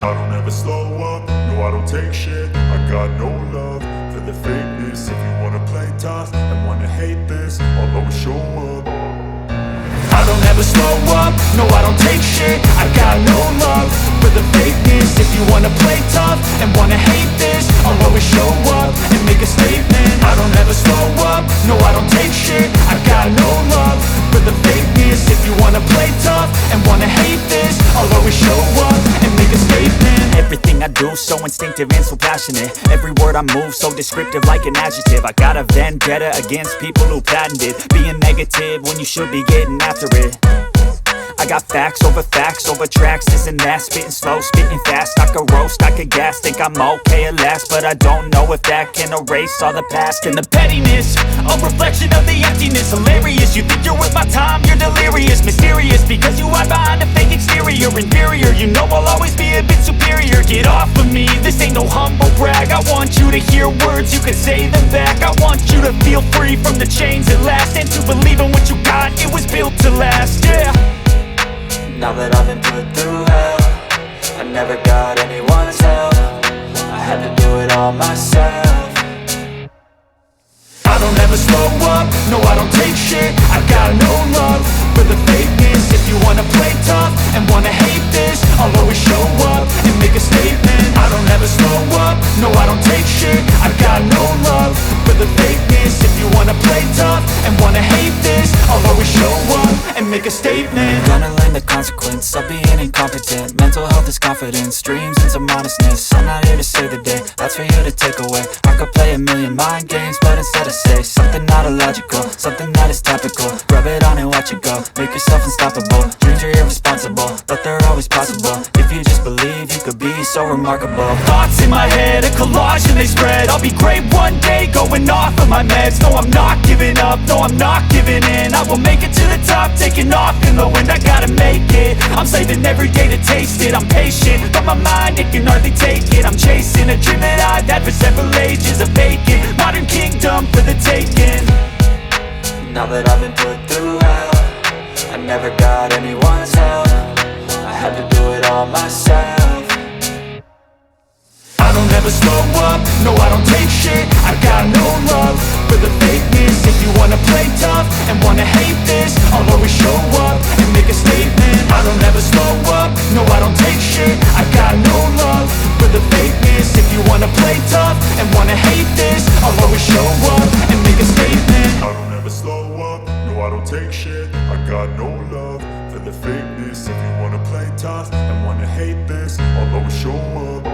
I don't ever slow up, no I don't take shit. I got no love for the fakeness. If you wanna play tough and wanna hate this, I'll always show up. I don't ever slow up, no I don't take shit. I got no love for the fakeness. If you wanna play tough and wanna hate this, I'll always show up and make a statement. I don't ever slow up, no I don't take shit. I got no love for the fakeness. If you wanna play tough and wanna hate this, I'll always show up and make a statement. Everything I do so instinctive and so passionate. Every word I move so descriptive like an adjective. I got a vendetta against people who patented being negative when you should be getting after it. I got facts over tracks, this and that. Spitting slow, spitting fast. I could roast, I could gas. Think I'm okay at last, but I don't know if that can erase all the past. And the pettiness, a reflection of the emptiness. Hilarious, you think you're worth my time, you're delirious. Mysterious, because you hide behind a fake exterior. Inferior, you know I'll always be a bit superior. Get off of me, this ain't no humble brag. I want you to hear words, you can say them back. I want you to feel free from the chains at last, and to believe in what you got, it was built to last, yeah. Now that I've been put through hell, I never got anyone's help. I had to do it all myself. I don't ever slow up, no I don't take shit. I got no love for the fakeness. If you wanna play tough and wanna hate this, I'll always show up and make a statement. I don't ever slow up, no I don't take shit. I got no love for the fakeness. If you wanna play tough and wanna hate this, I'll always show up and make a statement. Gonna learn the consequence of being incompetent. Mental health is confidence, dreams and some modestness. I'm not here to save the day, that's for you to take away. I could play a million mind games, but instead I say something not illogical, something that is topical. Rub it on and watch it go, make yourself unstoppable. Dreams are irresponsible, but they're always possible. If you just believe, you could be so remarkable. Thoughts in my head, a collage and they spread. I'll be great one day, going off of my meds. No, I'm not giving up, no, I'm not giving in. I will make it to the top, taking off in the wind. I gotta make it, I'm saving every day to taste it. I'm patient, but my mind, it can hardly take it. I'm chasing a dream that I've had for several ages. A vacant, modern kingdom for the taking. Now that I've been put through hell, I never got anyone's help. I had to do it all myself. I don't ever slow up, no I don't take shit. I got no love for the fakeness. If you wanna play tough and wanna hate this, I'll always show up and make a statement. I don't ever slow up, no I don't take shit. I got no love for the fakeness. If you wanna play tough and wanna hate this, I'll always show up and make a statement. I don't ever slow up, no I don't take shit. I got no love for the fakeness. If you wanna play tough and wanna hate this, I'll always show up.